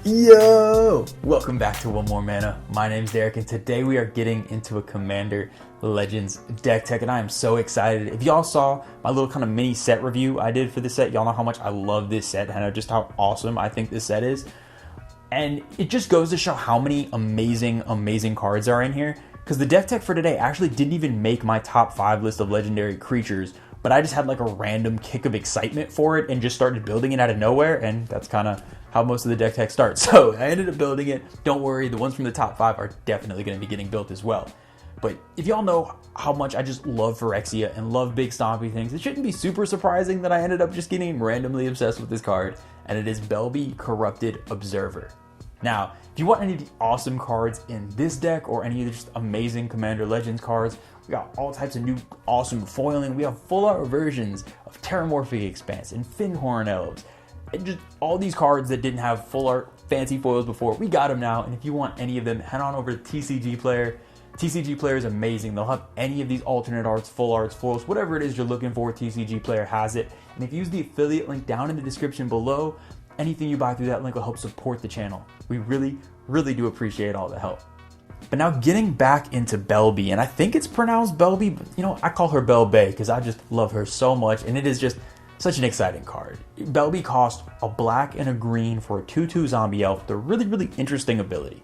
Yo! Welcome back to One More Mana. My name's Derik, and today we are getting into a Commander Legends deck tech, and I am so excited. If y'all saw my little kind of mini set review I did for this set, y'all know how much I love this set and just how awesome I think this set is. And it just goes to show how many amazing cards are in here, because the deck tech for today actually didn't even make my top 5 list of legendary creatures, but I just had like a random kick of excitement for it and just started building it out of nowhere, and that's kind of how most of the deck tech starts. So I ended up building it. Don't worry, the ones from the top 5 are definitely going to be getting built as well. But if y'all know how much I just love Phyrexia and love big stompy things, it shouldn't be super surprising that I ended up just getting randomly obsessed with this card, and it is Belbe Corrupted Observer. Now, if you want any of the awesome cards in this deck or any of the just amazing Commander Legends cards, we got all types of new awesome foiling. We have full art versions of Terramorphic Expanse and Fyndhorn Elves. And just all these cards that didn't have full art fancy foils before, we got them now. And if you want any of them, head on over to TCG Player. TCG Player is amazing. They'll have any of these alternate arts, full arts, foils, whatever it is you're looking for, TCG Player has it. And if you use the affiliate link down in the description below, anything you buy through that link will help support the channel. We really do appreciate all the help. But now getting back into Belbe, and I think it's pronounced Belbe, but you know, I call her Bel-bae because I just love her so much, and it is just such an exciting card. Belbe costs a black and a green for a 2/2 zombie elf with a really interesting ability.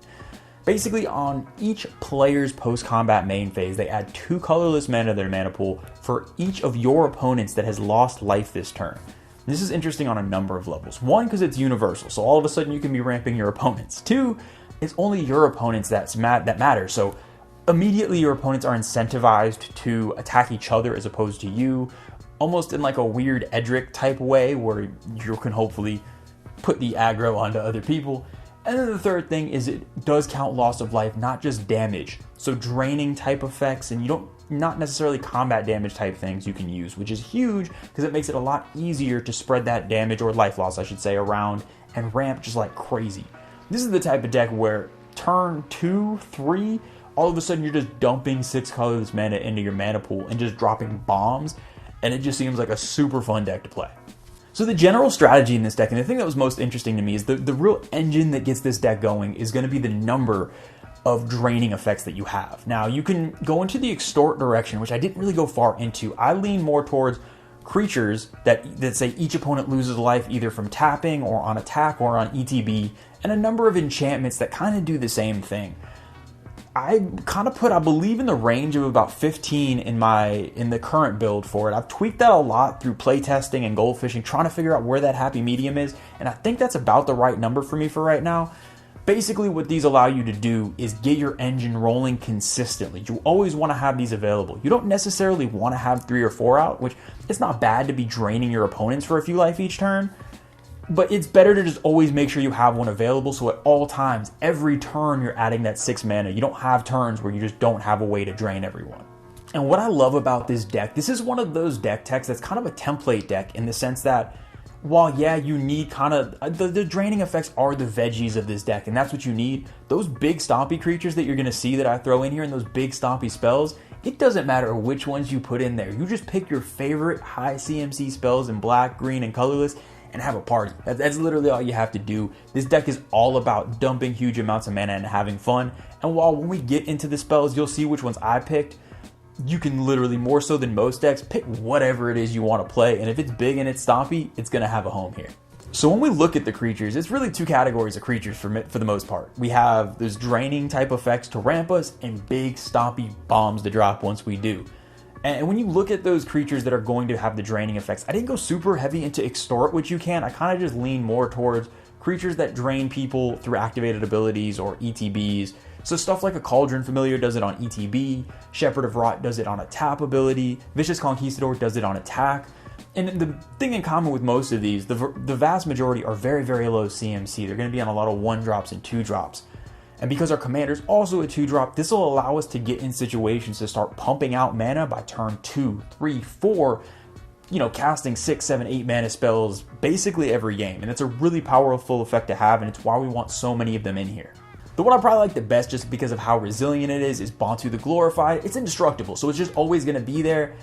Basically, on each player's post-combat main phase, they add 2 colorless mana to their mana pool for each of your opponents that has lost life this turn. This is interesting on a number of levels. 1, because it's universal, so all of a sudden you can be ramping your opponents. 2, it's only your opponents that matter, so immediately your opponents are incentivized to attack each other as opposed to you, almost in like a weird Edric type way where you can hopefully put the aggro onto other people. And then the third thing is it does count loss of life, not just damage. So draining type effects, and not necessarily combat damage type things you can use, which is huge because it makes it a lot easier to spread that damage, or life loss I should say, around and ramp just like crazy. This is the type of deck where turn 2, 3, all of a sudden you're just dumping 6 colorless mana into your mana pool and just dropping bombs, and it just seems like a super fun deck to play. So the general strategy in this deck, and the thing that was most interesting to me, is the real engine that gets this deck going is going to be the number of draining effects that you have. Now, you can go into the extort direction, which I didn't really go far into. I lean more towards creatures that say each opponent loses life either from tapping or on attack or on ETB, and a number of enchantments that kind of do the same thing. I kind of put, I believe, in the range of about 15 in the current build for it. I've tweaked that a lot through playtesting and goldfishing, trying to figure out where that happy medium is, and I think that's about the right number for me for right now. Basically, what these allow you to do is get your engine rolling consistently. You always want to have these available. You don't necessarily want to have 3 or 4 out, which it's not bad to be draining your opponents for a few life each turn, but it's better to just always make sure you have one available, so at all times, every turn you're adding that 6 mana. You don't have turns where you just don't have a way to drain everyone. And what I love about this deck, this is one of those deck techs that's kind of a template deck in the sense that while, yeah, you need kind of, the draining effects are the veggies of this deck, and that's what you need. Those big stompy creatures that you're going to see that I throw in here and those big stompy spells, it doesn't matter which ones you put in there. You just pick your favorite high CMC spells in black, green, and colorless and have a party. That's literally all you have to do. This deck is all about dumping huge amounts of mana and having fun. And while when we get into the spells, you'll see which ones I picked. You can literally, more so than most decks, pick whatever it is you want to play, and if it's big and it's stompy, it's going to have a home here. So when we look at the creatures, it's really 2 categories of creatures for the most part. We have those draining type effects to ramp us and big stompy bombs to drop once we do. And when you look at those creatures that are going to have the draining effects, I didn't go super heavy into extort, which you can. I kind of just lean more towards creatures that drain people through activated abilities or ETBs. So stuff like a Cauldron Familiar does it on ETB, Shepherd of Rot does it on a tap ability, Vicious Conquistador does it on attack. And the thing in common with most of these, the vast majority are very low CMC. They're going to be on a lot of 1-drops and 2-drops. And because our commander's also a 2-drop, this will allow us to get in situations to start pumping out mana by turn 2, 3, 4, casting 6, 7, 8 mana spells basically every game. And it's a really powerful effect to have, and it's why we want so many of them in here. The one I probably like the best, just because of how resilient it is Bantu the Glorified. It's indestructible, so it's just always going to be there.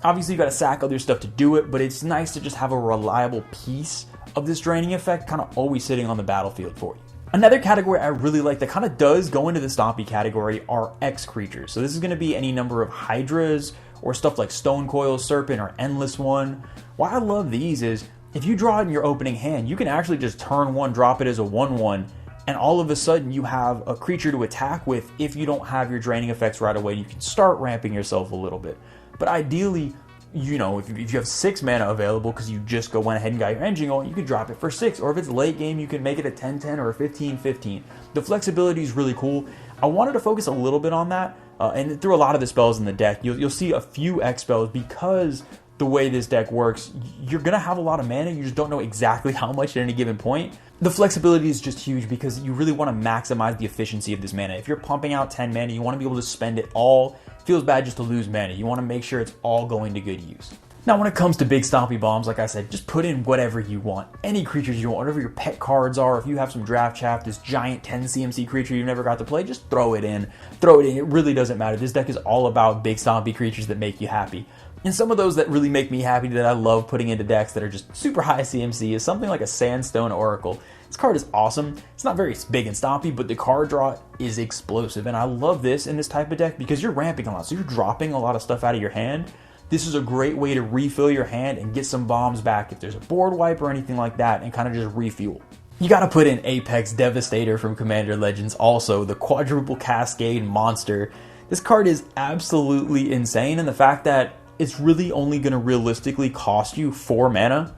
Obviously, you got to sack other stuff to do it, but it's nice to just have a reliable piece of this draining effect kind of always sitting on the battlefield for you. Another category I really like that kind of does go into the stompy category are X creatures. So this is going to be any number of hydras or stuff like Stone Coil, Serpent, or Endless One. Why I love these is if you draw it in your opening hand, you can actually just turn one, drop it as a 1/1, and all of a sudden you have a creature to attack with if you don't have your draining effects right away. You can start ramping yourself a little bit. But ideally, you know, if you have 6 mana available because you just went ahead and got your engine going, you can drop it for 6. Or if it's late game, you can make it a 10/10 or a 15/15. The flexibility is really cool. I wanted to focus a little bit on that, and through a lot of the spells in the deck, you'll see a few X spells because the way this deck works, you're going to have a lot of mana, you just don't know exactly how much at any given point. The flexibility is just huge because you really want to maximize the efficiency of this mana. If you're pumping out 10 mana, you want to be able to spend it all. It feels bad just to lose mana. You want to make sure it's all going to good use. Now, when it comes to big stompy bombs, like I said, just put in whatever you want. Any creatures you want, whatever your pet cards are. If you have some draft chaff, this giant 10 CMC creature you've never got to play, just throw it in. Throw it in. It really doesn't matter. This deck is all about big stompy creatures that make you happy. And some of those that really make me happy that I love putting into decks that are just super high CMC is something like a Sandstone Oracle. This card is awesome. It's not very big and stompy, but the card draw is explosive. And I love this in this type of deck because you're ramping a lot. So you're dropping a lot of stuff out of your hand. This is a great way to refill your hand and get some bombs back if there's a board wipe or anything like that and kind of just refuel. You got to put in Apex Devastator from Commander Legends also, the quadruple cascade monster. This card is absolutely insane, and the fact that it's really only going to realistically cost you 4 mana.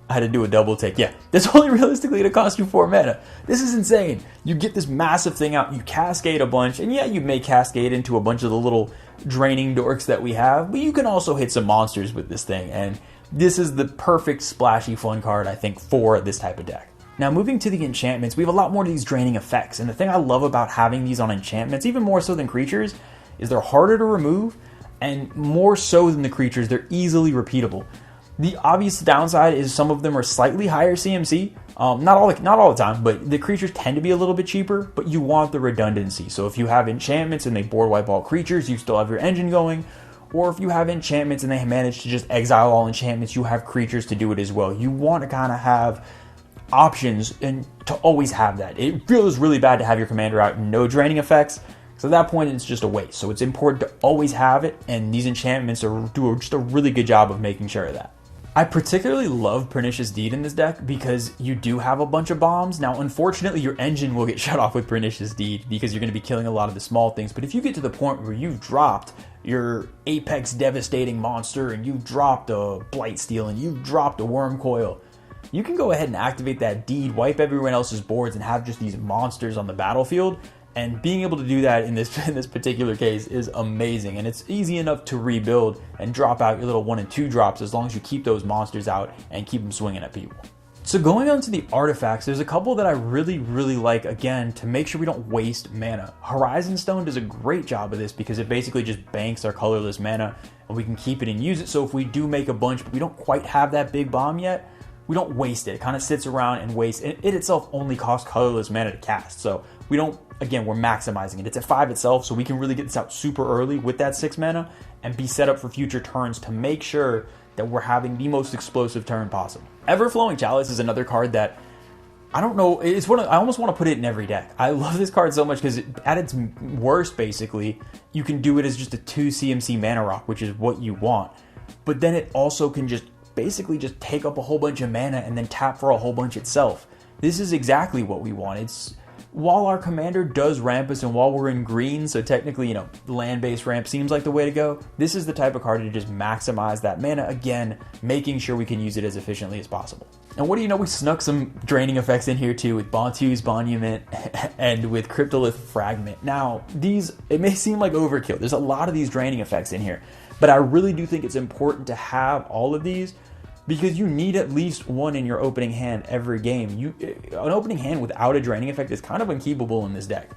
I had to do a double take. Yeah, that's only realistically going to cost you 4 mana. This is insane. You get this massive thing out, you cascade a bunch, and yeah, you may cascade into a bunch of the little draining dorks that we have, but you can also hit some monsters with this thing, and this is the perfect splashy fun card, I think, for this type of deck. Now, moving to the enchantments, we have a lot more of these draining effects, and the thing I love about having these on enchantments, even more so than creatures, is they're harder to remove, and more so than the creatures, they're easily repeatable. The obvious downside is some of them are slightly higher CMC. Not all the time, but the creatures tend to be a little bit cheaper, but you want the redundancy. So if you have enchantments and they board wipe all creatures, you still have your engine going. Or if you have enchantments and they manage to just exile all enchantments, you have creatures to do it as well. You want to kind of have options and to always have that. It feels really bad to have your commander out and no draining effects. So at that point, it's just a waste. So it's important to always have it, and these enchantments do just a really good job of making sure of that. I particularly love Pernicious Deed in this deck because you do have a bunch of bombs. Now, unfortunately, your engine will get shut off with Pernicious Deed because you're going to be killing a lot of the small things. But if you get to the point where you've dropped your Apex Devastating monster and you've dropped a Blightsteel and you've dropped a Worm Coil, you can go ahead and activate that Deed, wipe everyone else's boards, and have just these monsters on the battlefield. And being able to do that in this particular case is amazing. And it's easy enough to rebuild and drop out your little 1 and 2 drops as long as you keep those monsters out and keep them swinging at people. So going on to the artifacts, there's a couple that I really, really like, again, to make sure we don't waste mana. Horizon Stone does a great job of this because it basically just banks our colorless mana and we can keep it and use it. So if we do make a bunch, but we don't quite have that big bomb yet, we don't waste it. It kind of sits around and wastes. It itself only costs colorless mana to cast. So we don't, again, we're maximizing it. It's at 5 itself, so we can really get this out super early with that 6 mana and be set up for future turns to make sure that we're having the most explosive turn possible. Everflowing Chalice is another card that, I don't know, it's one of, I almost want to put it in every deck. I love this card so much because at its worst, basically, you can do it as just a 2 CMC mana rock, which is what you want. But then it also can just basically just take up a whole bunch of mana and then tap for a whole bunch itself. This is exactly what we want. It's while our commander does ramp us and while we're in green, so technically, you know, land-based ramp seems like the way to go, this is the type of card to just maximize that mana, again, making sure we can use it as efficiently as possible. And what do you know, we snuck some draining effects in here too with Bontu's Monument and with Cryptolith Fragment. Now, these, it may seem like overkill. There's a lot of these draining effects in here, but I really do think it's important to have all of these because you need at least one in your opening hand every game. An opening hand without a draining effect is kind of unkeepable in this deck.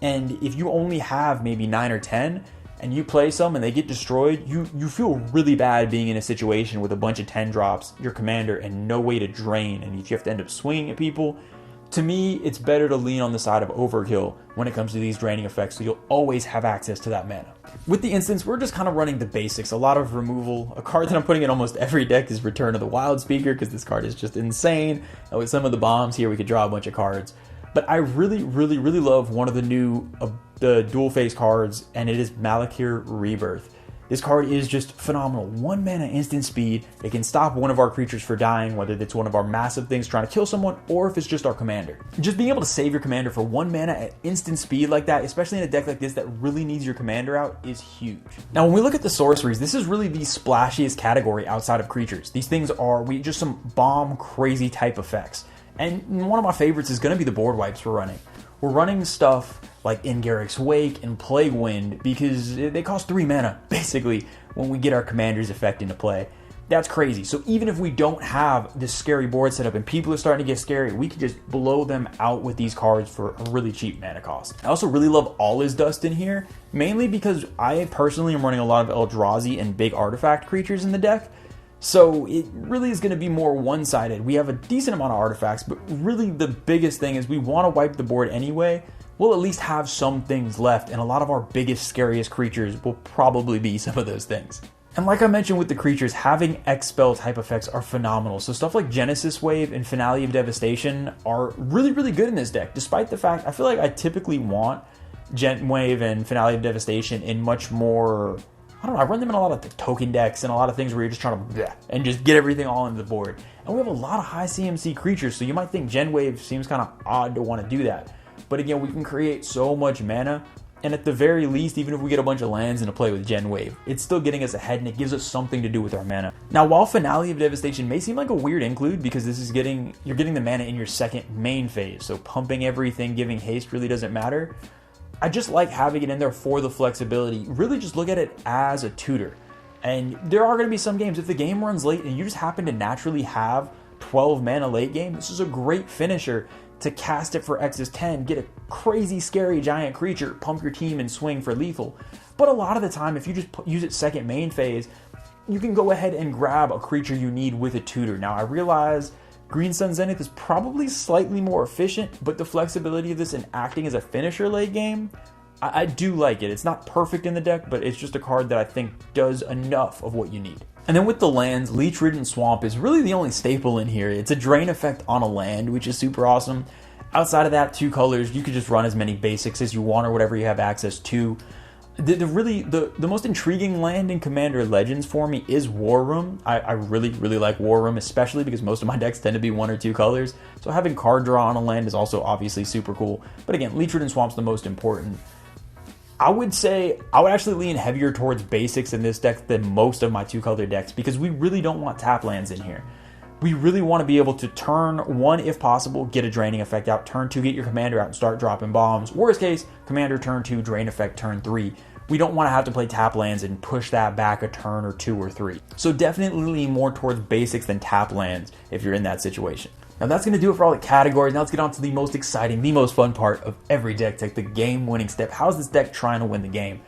And if you only have maybe 9 or 10 and you play some and they get destroyed, you feel really bad being in a situation with a bunch of 10 drops, your commander, and no way to drain, and if you have to end up swinging at people. To me, it's better to lean on the side of overkill when it comes to these draining effects, so you'll always have access to that mana. With the instance, we're just kind of running the basics, a lot of removal. A card that I'm putting in almost every deck is Return of the Wild Speaker, because this card is just insane. And with some of the bombs here, we could draw a bunch of cards. But I really love one of the new the dual face cards, and it is Malakir Rebirth. This card is just phenomenal. 1 mana instant speed. It can stop one of our creatures for dying, whether it's one of our massive things trying to kill someone, or if it's just our commander. Just being able to save your commander for 1 mana at instant speed like that, especially in a deck like this that really needs your commander out, is huge. Now, when we look at the sorceries, this is really the splashiest category outside of creatures. These things are just some bomb crazy type effects. And one of my favorites is going to be the board wipes we're running. We're running stuff like In Garruk's Wake and Plague Wind because they cost 3 mana, basically, when we get our commander's effect into play. That's crazy. So even if we don't have this scary board set up and people are starting to get scary, we can just blow them out with these cards for a really cheap mana cost. I also really love All Is Dust in here, mainly because I personally am running a lot of Eldrazi and big artifact creatures in the deck. So it really is going to be more one-sided. We have a decent amount of artifacts, but really the biggest thing is we want to wipe the board anyway. We'll at least have some things left, and a lot of our biggest, scariest creatures will probably be some of those things. And like I mentioned with the creatures, having X-Spell type effects are phenomenal. So stuff like Genesis Wave and Finale of Devastation are really good in this deck, despite the fact I feel like I typically want Gent Wave and Finale of Devastation in much more... I don't know, I run them in a lot of the token decks and a lot of things where you're just trying to and just get everything all into the board. And we have a lot of high CMC creatures, so you might think Gen Wave seems kind of odd to want to do that. But again, we can create so much mana, and at the very least, even if we get a bunch of lands into play with Gen Wave, it's still getting us ahead and it gives us something to do with our mana. Now, while Finale of Devastation may seem like a weird include because this is you're getting the mana in your second main phase, so pumping everything, giving haste really doesn't matter. I just like having it in there for the flexibility. Really just look at it as a tutor. And there are going to be some games, if the game runs late and you just happen to naturally have 12 mana late game, this is a great finisher to cast it for X's 10, get a crazy scary giant creature, pump your team and swing for lethal. But a lot of the time, if you just use it second main phase, you can go ahead and grab a creature you need with a tutor. Now I realize Green Sun Zenith is probably slightly more efficient, but the flexibility of this and acting as a finisher late game, I do like it. It's not perfect in the deck, but it's just a card that I think does enough of what you need. And then with the lands, Leech Ridden Swamp is really the only staple in here. It's a drain effect on a land, which is super awesome. Outside of that, 2 colors, you could just run as many basics as you want or whatever you have access to. The most intriguing land in Commander Legends for me is War Room. I really like War Room, especially because most of my decks tend to be 1 or 2 colors. So having card draw on a land is also obviously super cool. But again, Leech Ridden Swamp's the most important. I would say I would actually lean heavier towards basics in this deck than most of my 2-color decks because we really don't want tap lands in here. We really want to be able to turn 1, if possible, get a draining effect out, turn 2, get your commander out and start dropping bombs. Worst case, commander turn 2, drain effect turn 3. We don't want to have to play tap lands and push that back a turn or 2 or 3. So definitely lean more towards basics than tap lands if you're in that situation. Now that's going to do it for all the categories. Now let's get on to the most exciting, the most fun part of every deck tech, the game-winning step. How's this deck trying to win the game?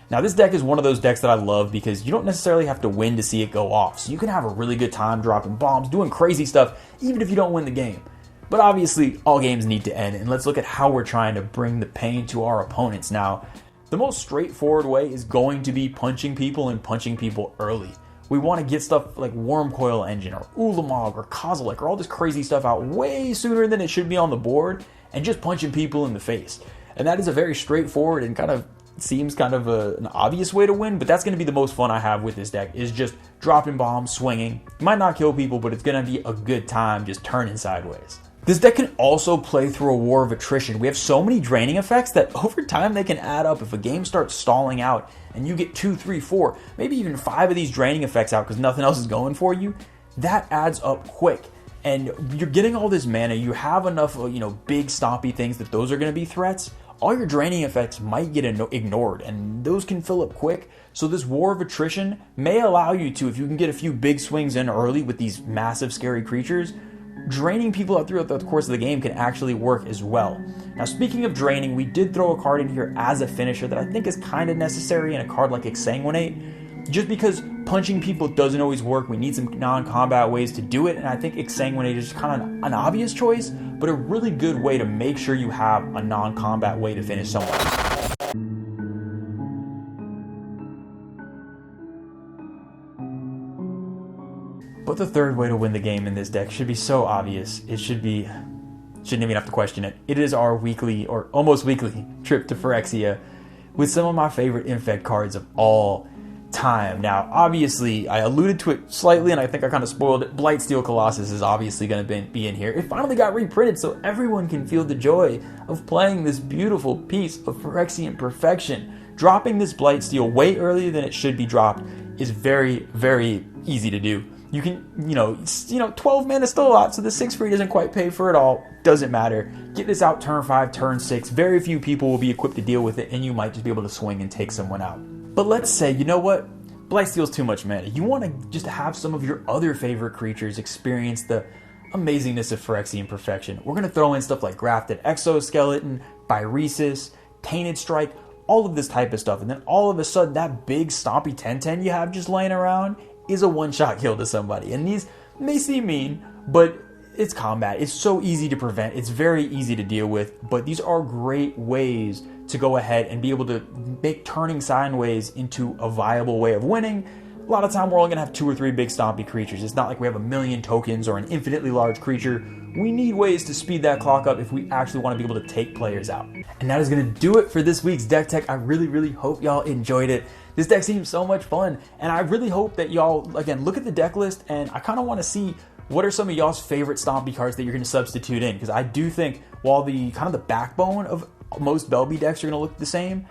Now this deck is one of those decks that I love because you don't necessarily have to win to see it go off. So you can have a really good time dropping bombs, doing crazy stuff, even if you don't win the game. But obviously, all games need to end, and let's look at how we're trying to bring the pain to our opponents. Now, the most straightforward way is going to be punching people and punching people early. We want to get stuff like Wormcoil Engine or Ulamog or Kozilek or all this crazy stuff out way sooner than it should be on the board and just punching people in the face. And that is a very straightforward and kind of seems kind of an obvious way to win, but that's going to be the most fun I have with this deck is just dropping bombs, swinging. It might not kill people, but it's going to be a good time just turning sideways. This deck can also play through a war of attrition. We have so many draining effects that over time they can add up. If a game starts stalling out and you get 2, 3, 4, maybe even 5 of these draining effects out because nothing else is going for you, that adds up quick. And you're getting all this mana, you have enough, big stompy things that those are going to be threats. All your draining effects might get ignored, and those can fill up quick. So this war of attrition may allow you to, if you can get a few big swings in early with these massive scary creatures, draining people out throughout the course of the game can actually work as well. Now speaking of draining, we did throw a card in here as a finisher that I think is kind of necessary in a card like Exsanguinate. Just because punching people doesn't always work, we need some non-combat ways to do it, and I think Exsanguinate is kind of an obvious choice, but a really good way to make sure you have a non-combat way to finish someone. But the third way to win the game in this deck should be so obvious. It should be shouldn't even have to question it. It is our weekly, or almost weekly, trip to Phyrexia with some of my favorite Infect cards of all time. Now, obviously, I alluded to it slightly, and I think I kind of spoiled it. Blightsteel Colossus is obviously going to be in here. It finally got reprinted, so everyone can feel the joy of playing this beautiful piece of Phyrexian perfection. Dropping this Blightsteel way earlier than it should be dropped is very, very easy to do. You can, 12 mana is still a lot, so the 6 free doesn't quite pay for it all. Doesn't matter. Get this out turn 5, turn 6. Very few people will be equipped to deal with it, and you might just be able to swing and take someone out. But let's say, you know what? Blightsteel's too much mana. You want to just have some of your other favorite creatures experience the amazingness of Phyrexian perfection. We're going to throw in stuff like Grafted Exoskeleton, Byresis, Tainted Strike, all of this type of stuff. And then all of a sudden, that big stompy 10/10 you have just laying around is a one-shot kill to somebody. And these may seem mean, but it's combat. It's so easy to prevent. It's very easy to deal with. But these are great ways to go ahead and be able to make turning sideways into a viable way of winning. A lot of time we're only going to have 2 or 3 big stompy creatures. It's not like we have a million tokens or an infinitely large creature. We need ways to speed that clock up if we actually want to be able to take players out. And that is going to do it for this week's deck tech. I really, really hope y'all enjoyed it. This deck seems so much fun, and I really hope that y'all, again, look at the deck list, and I kind of want to see what are some of y'all's favorite stompy cards that you're going to substitute in, because I do think while the kind of the backbone of most Belbe decks are going to look the same,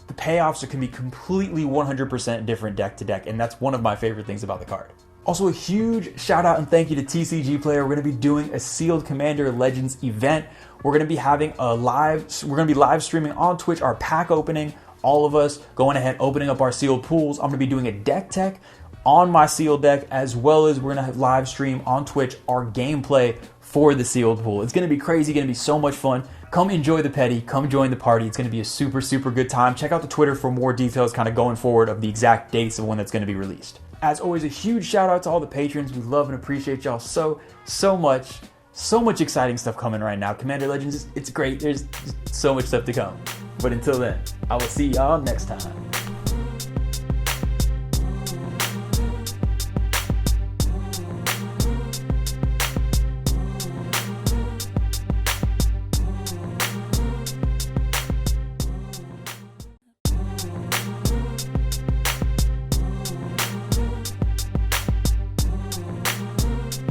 the payoffs can be completely 100% different deck to deck, and that's one of my favorite things about the card. Also, a huge shout out and thank you to TCG Player. We're going to be doing a sealed Commander Legends event. We're going to be having we're going to be live streaming on Twitch our pack opening. All of us going ahead, opening up our sealed pools. I'm going to be doing a deck tech on my sealed deck, as well as we're going to have live stream on Twitch our gameplay for the sealed pool. It's going to be crazy, going to be so much fun. Come enjoy the petty, come join the party. It's going to be a super, super good time. Check out the Twitter for more details kind of going forward of the exact dates of when that's going to be released. As always, a huge shout out to all the patrons. We love and appreciate y'all so much. So much exciting stuff coming right now. Commander Legends, it's great. There's so much stuff to come. But until then, I will see y'all next time.